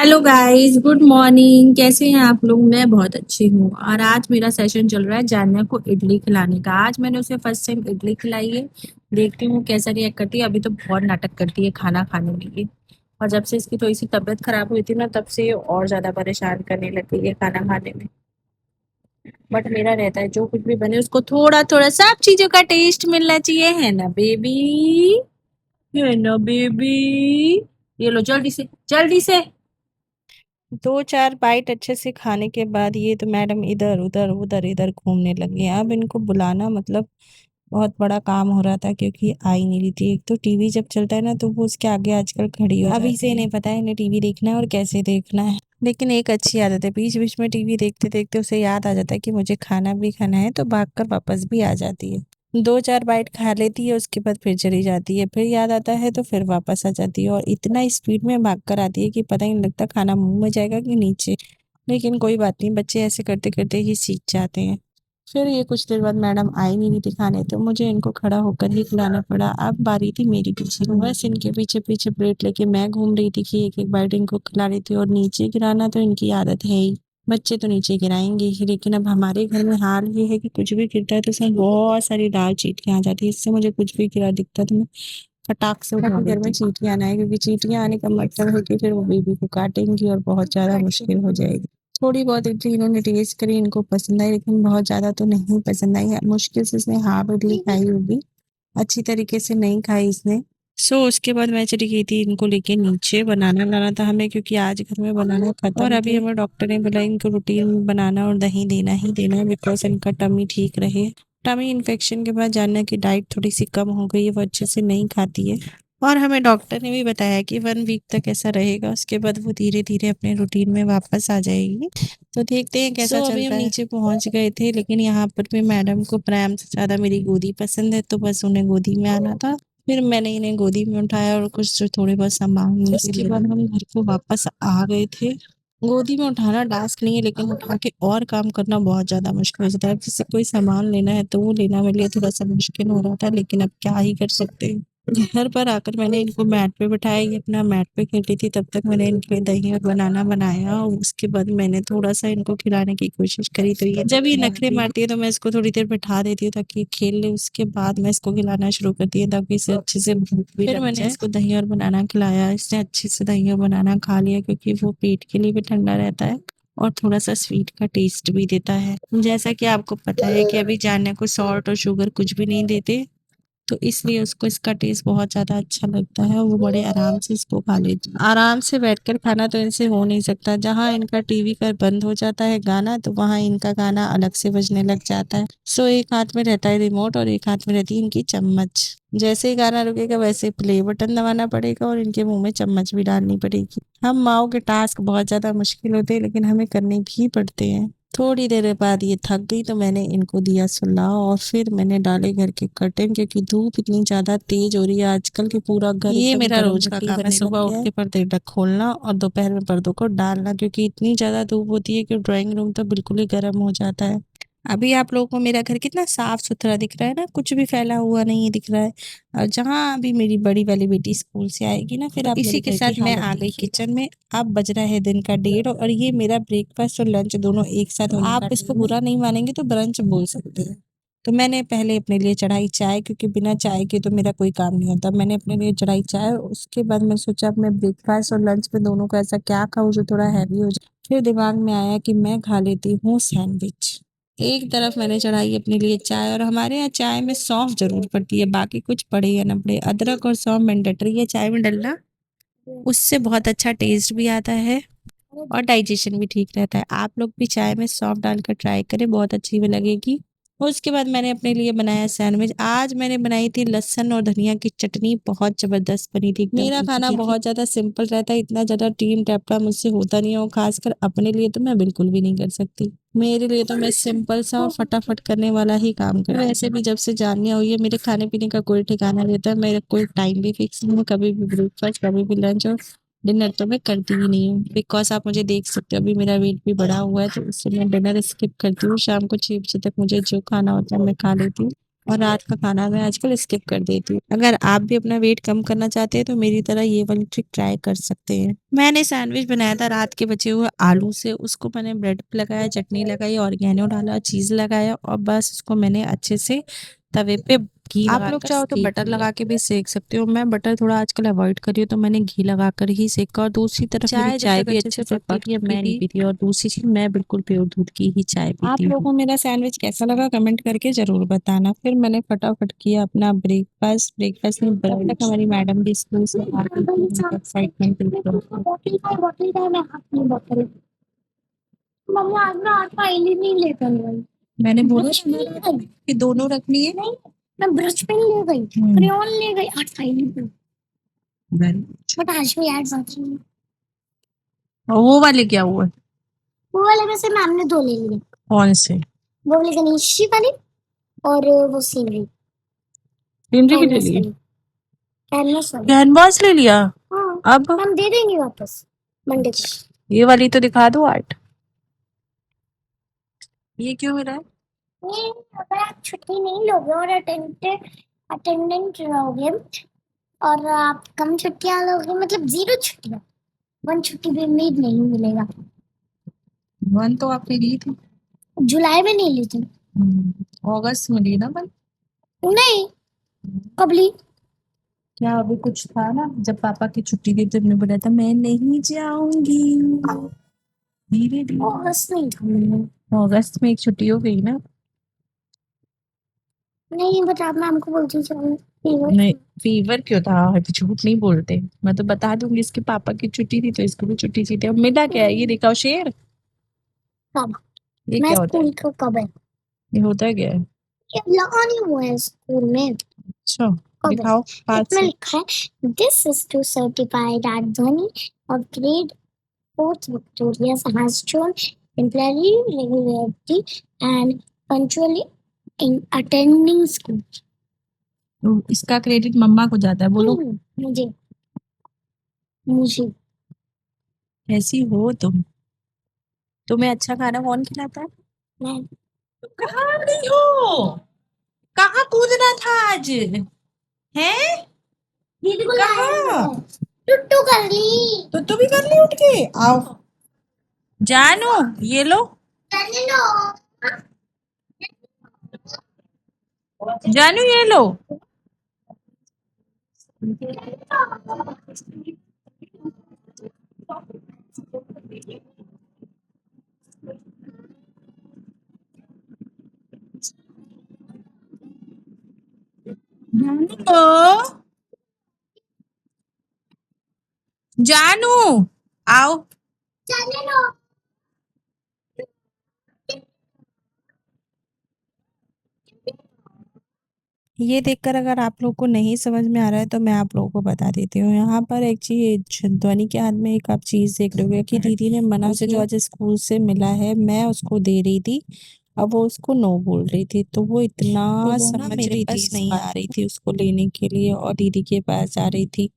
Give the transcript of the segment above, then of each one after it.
Hello guys, good morning. कैसे हैं आप लोग? मैं बहुत अच्छी हूँ। और आज मेरा सेशन चल रहा है जान्या को इडली खिलाने का। आज मैंने उसे फर्स्ट टाइम इडली खिलाई है। देखती हूँ कैसा रिएक्ट करती है। अभी तो बहुत नाटक करती है खाना खाने में ये। और जब से इसकी थोड़ी सी तबीयत खराब हुई थी ना, तब से ये और ज्यादा परेशान करने लग गई है खाना खाने में। बट मेरा रहता है जो कुछ भी बने उसको थोड़ा थोड़ा सब चीजों का टेस्ट मिलना चाहिए, है ना बेबी? है ना बेबी? ये लो जल्दी से जल्दी से। 2-4 बाइट अच्छे से खाने के बाद ये तो मैडम इधर उधर उधर इधर घूमने लगी हैं। अब इनको बुलाना मतलब बहुत बड़ा काम हो रहा था, क्योंकि आ ही नहीं रही थी। एक तो टीवी जब चलता है ना, तो वो उसके आगे आजकल खड़ी हो अभी से नहीं पता है इन्हें टीवी देखना है और कैसे देखना है। लेकिन एक अच्छी आदत है, बीच बीच में टीवी देखते देखते उसे याद आ जाता है कि मुझे खाना भी खाना है, तो भागकर वापस भी आ जाती है। 2-4 बाइट खा लेती है, उसके बाद फिर चली जाती है, फिर याद आता है तो फिर वापस आ जाती है। और इतना स्पीड में भाग कर आती है कि पता ही नहीं लगता खाना मुंह में जाएगा कि नीचे। लेकिन कोई बात नहीं, बच्चे ऐसे करते करते ही सीख जाते हैं। फिर ये कुछ देर बाद मैडम आई नहीं थी खाने, तो मुझे इनको खड़ा होकर ही खिलाना पड़ा। अब बारी थी मेरी पीछे, बस इनके पीछे पीछे प्लेट लेके मैं घूम रही थी कि एक एक बाइट इनको खिला रही थी। और नीचे गिराना तो इनकी आदत है ही, बच्चे तो नीचे गिराएंगे ही। लेकिन अब हमारे घर में हाल ये है कि कुछ भी गिरता है तो उसमें बहुत सारी दाल चींटियां आ जाती है। इससे मुझे कुछ भी गिरा दिखता है तो मैं फटाक से उठा घर में चींटियां आना है, क्योंकि चींटियां आने का मतलब है कि फिर वो बेबी को काटेंगी और बहुत ज्यादा मुश्किल हो जाएगी। थोड़ी बहुत इडली इन्होंने टेस्ट करी, इनको पसंद आई, लेकिन बहुत ज्यादा तो नहीं पसंद आई है। मुश्किल से इसने हाफ इडली खाई होगी, अच्छी तरीके से नहीं खाई इसने। उसके बाद मैं चली गई थी इनको लेके नीचे। बनाना लाना था हमें, क्योंकि आज घर में बनाना खत्म। और अभी हमें डॉक्टर ने बोला इनको रूटीन बनाना और दही देना ही देना है, बिकॉज इनका टमी ठीक रहे। टमी इन्फेक्शन के बाद जानना की डाइट थोड़ी सी कम हो गई है, वो अच्छे से नहीं खाती है। और हमें डॉक्टर ने भी बताया कि 1 वीक तक ऐसा रहेगा, उसके बाद वो धीरे धीरे अपने रूटीन में वापस आ जाएगी। तो देखते हैं कैसा चलता है। अभी हम नीचे पहुंच गए थे, लेकिन यहाँ पर भी मैडम को प्रैम से ज्यादा मेरी गोदी पसंद है, तो बस उन्हें गोदी में आना था। फिर मैंने इन्हें गोदी में उठाया और कुछ जो थोड़े बहुत सामान लिए। उसके बाद हम घर को वापस आ गए थे। गोदी में उठाना टास्क नहीं है, लेकिन उठा के और काम करना बहुत ज्यादा मुश्किल हो जाता है। जैसे कोई सामान लेना है तो वो लेना मेरे लिए थोड़ा सा मुश्किल हो रहा था, लेकिन अब क्या ही कर सकते हैं। घर पर आकर मैंने इनको मैट पे बिठाया, ये अपना मैट पे खेली थी। तब तक मैंने इनके लिए दही और बनाना बनाया, और उसके बाद मैंने थोड़ा सा इनको खिलाने की कोशिश करी। तो ये जब ये नखरे मारती है तो मैं इसको थोड़ी देर बिठा देती हूँ ताकि ये खेल ले, उसके बाद मैं इसको खिलाना शुरू करती हूँ ताकि इसे अच्छे से भूख भी लग जाए। मैंने इसको दही और बनाना खिलाया, इसने अच्छे से दही और बनाना खा लिया, क्योंकि वो पेट के लिए भी ठंडा रहता है और थोड़ा सा स्वीट का टेस्ट भी देता है। जैसा कि आपको पता है कि अभी जानने को सॉल्ट और शुगर कुछ भी नहीं देते, तो इसलिए उसको इसका टेस्ट बहुत ज़्यादा अच्छा लगता है और वो बड़े आराम से इसको खा लेती है। आराम से बैठकर खाना तो इनसे हो नहीं सकता। जहाँ इनका टीवी का बंद हो जाता है गाना, तो वहाँ इनका गाना अलग से बजने लग जाता है। एक हाथ में रहता है रिमोट और एक हाथ में रहती है इनकी चम्मच। जैसे ही गाना रुकेगा वैसे प्ले बटन दबाना पड़ेगा और इनके मुंह में चम्मच भी डालनी पड़ेगी। हम माओ के टास्क बहुत ज़्यादा मुश्किल होते हैं, लेकिन हमें करने भी पड़ते हैं। थोड़ी देर बाद ये थक गई, तो मैंने इनको दिया सुला और फिर मैंने डाले घर के कर्टन, क्योंकि धूप इतनी ज्यादा तेज हो रही है आजकल कि पूरा घर ये मेरा रोज का काम है। सुबह उठ के पर्दे खोलना और दोपहर में पर्दों को डालना, क्योंकि इतनी ज्यादा धूप होती है कि ड्राइंग रूम तो बिल्कुल ही गर्म हो जाता है। अभी आप लोगों को मेरा घर कितना साफ सुथरा दिख रहा है ना, कुछ भी फैला हुआ नहीं दिख रहा है। और जहाँ अभी मेरी बड़ी वाली बेटी स्कूल से आएगी ना, फिर आप इसी के साथ मैं आ गई किचन में। अब बज रहा है दिन का 1:30 और ये मेरा ब्रेकफास्ट और लंच दोनों एक साथ होने आप इसको बुरा नहीं मानेंगे तो ब्रंच बोल सकते हैं। तो मैंने पहले अपने लिए चढ़ाई चाय, क्योंकि बिना चाय के तो मेरा कोई काम नहीं होता। मैंने अपने लिए चढ़ाई चाय और उसके बाद मैं सोचा अब मैं ब्रेकफास्ट और लंच में दोनों का ऐसा क्या खाऊं जो थोड़ा हैवी हो जाए। फिर दिमाग में आया कि मैं खा लेती हूँ सैंडविच। एक तरफ मैंने चढ़ाई अपने लिए चाय, और हमारे यहाँ चाय में सौंफ जरूर पड़ती है, बाकी कुछ पड़े या न पड़े अदरक और सौंफ मैंडेटरी है चाय में डलना। उससे बहुत अच्छा टेस्ट भी आता है और डाइजेशन भी ठीक रहता है। आप लोग भी चाय में सौंफ डालकर ट्राई करें, बहुत अच्छी भी लगेगी। और उसके बाद मैंने अपने लिए बनाया सैंडविच। आज मैंने बनाई थी लहसुन और धनिया की चटनी, बहुत जबरदस्त बनी थी। मेरा खाना बहुत ज्यादा सिंपल रहता है, इतना ज्यादा टीम टैपका मुझसे होता नहीं है, और खासकर अपने लिए तो मैं बिल्कुल भी नहीं कर सकती। मेरे लिए तो मैं सिंपल सा और फटाफट करने वाला ही काम करती हूँ। वैसे भी जब से जाननी हुई है, मेरे खाने पीने का कोई ठिकाना रहता है, मेरा कोई टाइम भी फिक्स नहीं है। कभी भी ब्रेकफास्ट, कभी भी लंच और डिनर तो मैं करती ही नहीं हूँ, बिकॉज आप मुझे देख सकते हो अभी मेरा वेट भी बढ़ा हुआ है, तो उससे मैं डिनर स्किप करती हूँ। शाम को 6 बजे तक मुझे जो खाना होता है मैं खा लेती हूँ। और रात का खाना मैं आजकल स्किप कर देती हूँ। अगर आप भी अपना वेट कम करना चाहते हैं तो मेरी तरह ये वाली ट्रिक ट्राई कर सकते हैं। मैंने सैंडविच बनाया था रात के बचे हुए आलू से, उसको मैंने ब्रेड पे लगाया, चटनी लगाई, ऑरिगेनो डाला, चीज लगाया और बस उसको मैंने अच्छे से तवे पे घी आप लोग चाहो तो बटर लगा के भी सेक सकते हो। मैं बटर थोड़ा आजकल अवॉइड करी हूँ तो मैंने घी लगाकर ही सेका। और दूसरी तरफ मेरी चाय भी अच्छे से पक गई, मैं नहीं पीती। और दूसरी चीज, मैं बिल्कुल प्योर दूध की ही चाय पीती हूँ। आप लोगों को मेरा सैंडविच कैसा लगा कमेंट करके जरूर बताना। फिर मैंने फटाफट किया अपना ब्रेकफास्ट। ब्रेकफास्ट में तब तक हमारी मैडम भी स्कूल से आ गई थी, उनका एक्साइटमेंट मम्मा आज मैं आज फाइल नहीं लेकर गई। मैंने बोला कि दोनों रखनी है। नहीं, मैं ब्रश पेन ले गई, क्रेयॉन ले गई, आज फाइल पे। बट आज भी याद आती है। और वो वाले क्या हुआ? वो वाले में से मैम ने दो ले लिए। कौन से? वो वाली गणेश जी वाली और वो सीनरी। सीनरी भी ले ली? कैनवास वाली। कैनवास ले लिया? हाँ। अब हम दे देंगे वापस मंडे को। ये वाली तो दिखा दो आर्ट। ये क्यों मिला है? ये अगर आप छुट्टी नहीं लोगे और अटेंडेंट रहोगे और आप कम छुट्टियां लोगे, मतलब 0 छुट्टियां, 1 छुट्टी भी उम्मीद नहीं मिलेगा। 1 तो आपने ली थी। जुलाई में नहीं ली थी। अगस्त में ली ना 1? नहीं, कब ली? क्या अभी कुछ था ना, जब पापा की छुट्टी थी तो तुमने बोला था मैं नहीं जाऊंगी। धीरे धीरे अगस्त में था। अगस्त में एक छुट्टी हो गई ना। नहीं, बट आप मैम को बोलती चलो। नहीं, फीवर क्यों था? अभी झूठ नहीं बोलते। मैं तो बता दूंगी इसके पापा की छुट्टी थी तो इसको भी छुट्टी थी। अब मिला क्या है? ये दिखाओ शेर। कब? ये क्या होता है? स्कूल का कब है? ये होता है क्या है? ये लगा नहीं हुआ है स्कूल में। अच्छा, दिखाओ पास से। इसमें लिखा है this is to certify that Dhwani of grade 4th Victorious has shown exemplary regularity and punctually in attending school. तो इसका क्रेडिट मम्मा को जाता है, बोलो। मुझे मुझे कैसी हो तुम? तुम्हें अच्छा खाना कौन खिलाता है? मैं। कहाँ गई हो? कहाँ कूदना था आज? हैं? दीदी को कहाँ? टुट्टू कर ली। टुट्टू भी कर ली उठ के? आओ जानू, ये लो। जानू ये लो। जानू, जानू आओ। ये देखकर अगर आप लोग को नहीं समझ में आ रहा है तो मैं आप लोगों को बता देती हूँ। यहाँ पर एक चीज, ध्वनि के हाथ में एक आप चीज देख रहे होगे कि दीदी ने मना से जो आज स्कूल से मिला है मैं उसको दे रही थी। अब वो उसको नो बोल रही थी तो वो इतना समझ रही थी, नहीं आ रही थी उसको लेने के लिए और दीदी के पास जा रही थी।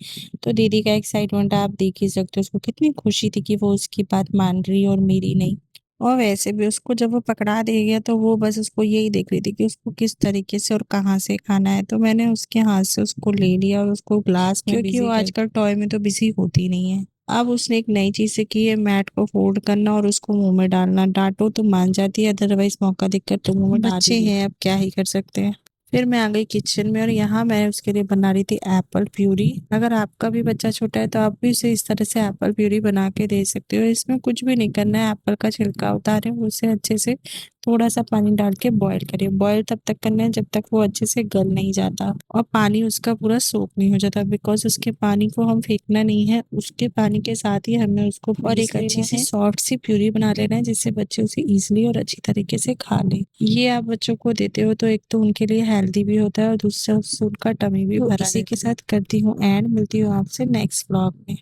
तो दीदी का एक्साइटमेंट आप देख ही सकते हो, उसको कितनी खुशी थी कि वो उसकी बात मान रही और मेरी नहीं। और वैसे भी उसको जब वो पकड़ा दे गया तो वो बस उसको यही देख रही थी कि उसको किस तरीके से और कहाँ से खाना है। तो मैंने उसके हाथ से उसको ले लिया और उसको ग्लास में, क्योंकि वो आजकल टॉय में तो बिजी होती नहीं है। अब उसने एक नई चीज सीखी है, मैट को फोल्ड करना और उसको मुंह में डालना। डांटो तो मान जाती है, अदरवाइज मौका देखकर तो मुंह में डाल बच्चे हैं, अब क्या ही कर सकते हैं। फिर मैं आ गई किचन में और यहाँ मैं उसके लिए बना रही थी एप्पल प्यूरी। अगर आपका भी बच्चा छोटा है तो आप भी उसे इस तरह से एप्पल प्यूरी बना के दे सकते हो। इसमें कुछ भी नहीं करना है, एप्पल का छिलका उतारें, उसे अच्छे से थोड़ा सा पानी डाल के बॉईल करिए। बॉईल तब तक करना है जब तक वो अच्छे से गल नहीं जाता और पानी उसका पूरा सोख नहीं हो जाता, बिकॉज उसके पानी को हम फेंकना नहीं है, उसके पानी के साथ ही हमें उसको और एक अच्छी सी सॉफ्ट सी प्यूरी बना लेना है जिससे बच्चे उसे इजीली और अच्छी तरीके से खा लें। ये आप बच्चों को देते हो तो एक तो उनके लिए हेल्दी भी होता है और दूसरा उससे उनका टमी भी भरा। इसी के साथ करती हूँ एंड मिलती हूँ आपसे नेक्स्ट व्लॉग में।